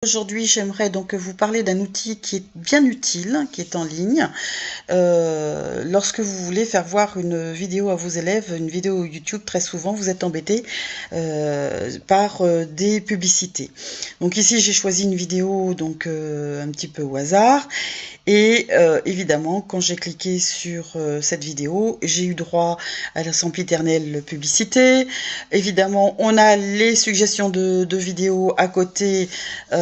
Aujourd'hui, j'aimerais donc vous parler d'un outil qui est bien utile, qui est en ligne. Lorsque vous voulez faire voir une vidéo à vos élèves, une vidéo YouTube, très souvent vous êtes embêté par des publicités. Donc ici, j'ai choisi une vidéo donc un petit peu au hasard. Et évidemment, quand j'ai cliqué sur cette vidéo, j'ai eu droit à la sempiternelle publicité. Évidemment, on a les suggestions de vidéos à côté,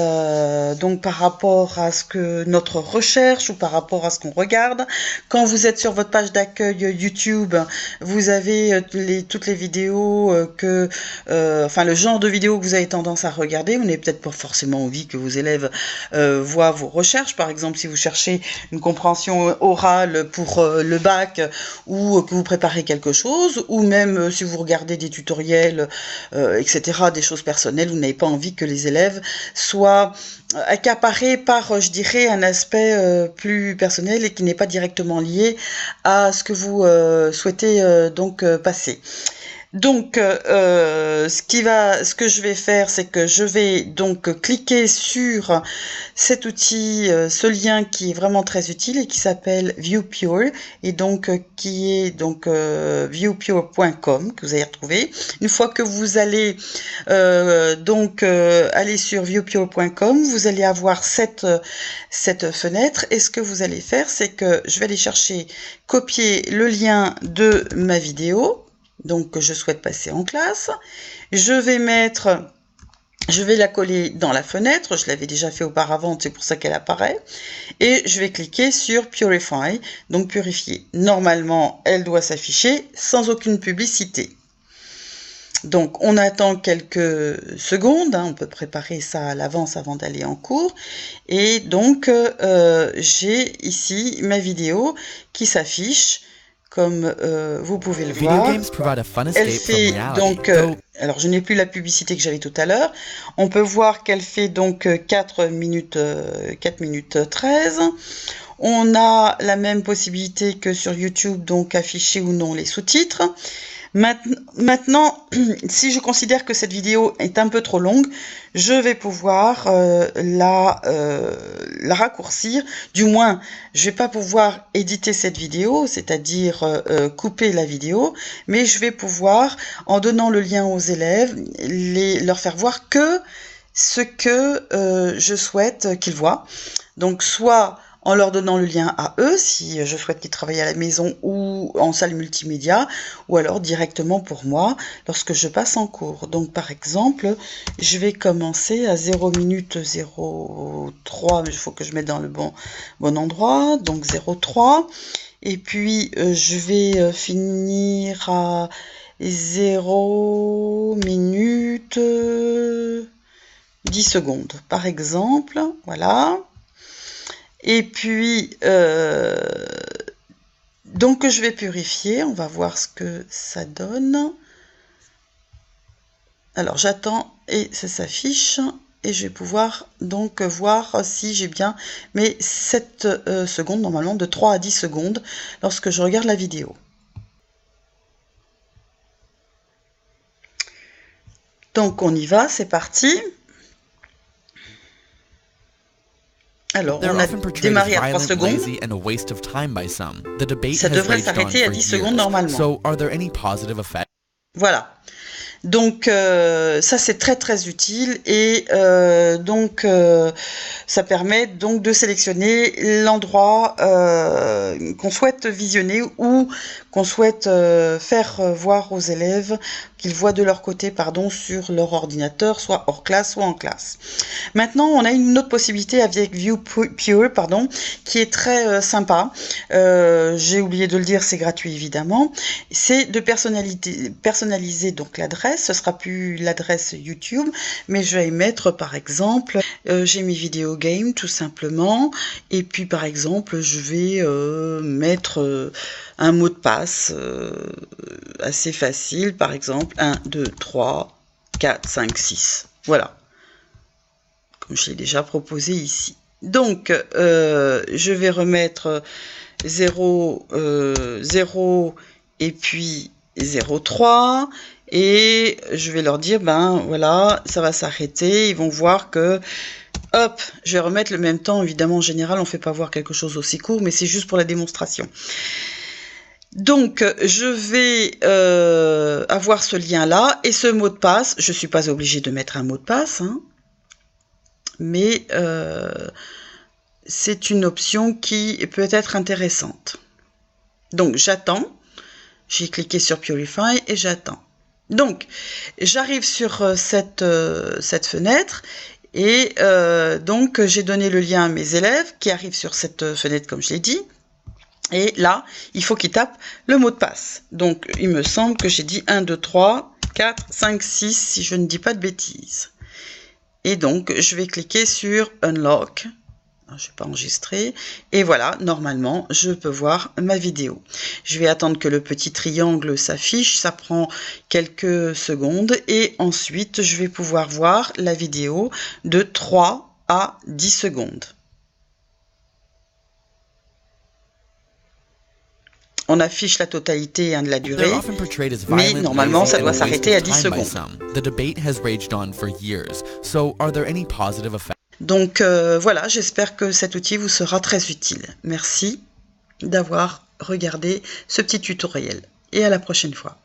donc par rapport à ce que notre recherche ou par rapport à ce qu'on regarde. Quand vous êtes sur votre page d'accueil YouTube, vous avez toutes les vidéos enfin le genre de vidéos que vous avez tendance à regarder. Vous n'avez peut-être pas forcément envie que vos élèves voient vos recherches. Par exemple, si vous cherchez une compréhension orale pour le bac ou que vous préparez quelque chose, ou même si vous regardez des tutoriels, etc., des choses personnelles, vous n'avez pas envie que les élèves soient accaparés par, je dirais, un aspect plus personnel et qui n'est pas directement lié à ce que vous souhaitez donc passer. Donc, ce que je vais faire, c'est que je vais donc cliquer sur cet outil, ce lien qui est vraiment très utile et qui s'appelle ViewPure et donc qui est donc viewpure.com que vous allez retrouver. Une fois que vous allez aller sur viewpure.com, vous allez avoir cette fenêtre et ce que vous allez faire, c'est que je vais aller chercher, copier le lien de ma vidéo. Donc, que je souhaite passer en classe. Je vais la coller dans la fenêtre. Je l'avais déjà fait auparavant, c'est pour ça qu'elle apparaît. Et je vais cliquer sur Purify, donc purifier. Normalement, elle doit s'afficher sans aucune publicité. Donc, on attend quelques secondes. On peut préparer ça à l'avance avant d'aller en cours. Et donc, j'ai ici ma vidéo qui s'affiche. Comme vous pouvez le voir, elle fait donc, alors je n'ai plus la publicité que j'avais tout à l'heure, on peut voir qu'elle fait donc 4 minutes 13. On a la même possibilité que sur YouTube, donc afficher ou non les sous-titres. Maintenant, si je considère que cette vidéo est un peu trop longue, je vais pouvoir la raccourcir. Du moins, je vais pas pouvoir éditer cette vidéo, c'est-à-dire couper la vidéo, mais je vais pouvoir, en donnant le lien aux élèves, leur faire voir que ce que je souhaite qu'ils voient. Donc, soit en leur donnant le lien à eux, si je souhaite qu'ils travaillent à la maison ou en salle multimédia, ou alors directement pour moi, lorsque je passe en cours. Donc, par exemple, je vais commencer à 0 minute 03, mais il faut que je mette dans le bon endroit, donc 03. Et puis, je vais finir à 0 minute 10 secondes, par exemple, voilà. Et puis, donc je vais purifier, on va voir ce que ça donne. Alors j'attends et ça s'affiche et je vais pouvoir donc voir si j'ai bien mes 7 secondes, normalement de 3 à 10 secondes lorsque je regarde la vidéo. Donc on y va, c'est parti. Alors, on a démarré à 3 secondes. Ça devrait s'arrêter à 10 secondes normalement. Voilà. Donc ça c'est très très utile et ça permet donc de sélectionner l'endroit qu'on souhaite visionner ou qu'on souhaite faire voir aux élèves, qu'ils voient de leur côté sur leur ordinateur, soit hors classe, soit en classe. Maintenant, on a une autre possibilité avec ViewPure, qui est très sympa. J'ai oublié de le dire, c'est gratuit évidemment. C'est de personnaliser donc l'adresse. Ce sera plus l'adresse YouTube, mais je vais y mettre par exemple, j'ai mis vidéo game tout simplement. Et puis par exemple, je vais mettre un mot de passe assez facile, par exemple 1, 2, 3, 4, 5, 6. Voilà. Comme je l'ai déjà proposé ici. Donc, je vais remettre 0, 0 et puis 0,3 et je vais leur dire, ben voilà, ça va s'arrêter. Ils vont voir que Hop, je vais remettre le même temps. Évidemment, en général, on ne fait pas voir quelque chose aussi court, mais c'est juste pour la démonstration. Donc, je vais avoir ce lien-là et ce mot de passe. Je ne suis pas obligée de mettre un mot de passe, hein, mais c'est une option qui peut être intéressante. Donc, j'attends. J'ai cliqué sur Purify et j'attends. Donc, j'arrive sur cette fenêtre et donc j'ai donné le lien à mes élèves qui arrivent sur cette fenêtre comme je l'ai dit. Et là, il faut qu'ils tapent le mot de passe. Donc, il me semble que j'ai dit 1, 2, 3, 4, 5, 6, si je ne dis pas de bêtises. Et donc, je vais cliquer sur Unlock. Je ne vais pas enregistrer. Et voilà, normalement, je peux voir ma vidéo. Je vais attendre que le petit triangle s'affiche. Ça prend quelques secondes. Et ensuite, je vais pouvoir voir la vidéo de 3 à 10 secondes. On affiche la totalité de la durée, mais normalement, ça doit s'arrêter à 10 secondes. Donc voilà, j'espère que cet outil vous sera très utile. Merci d'avoir regardé ce petit tutoriel et à la prochaine fois.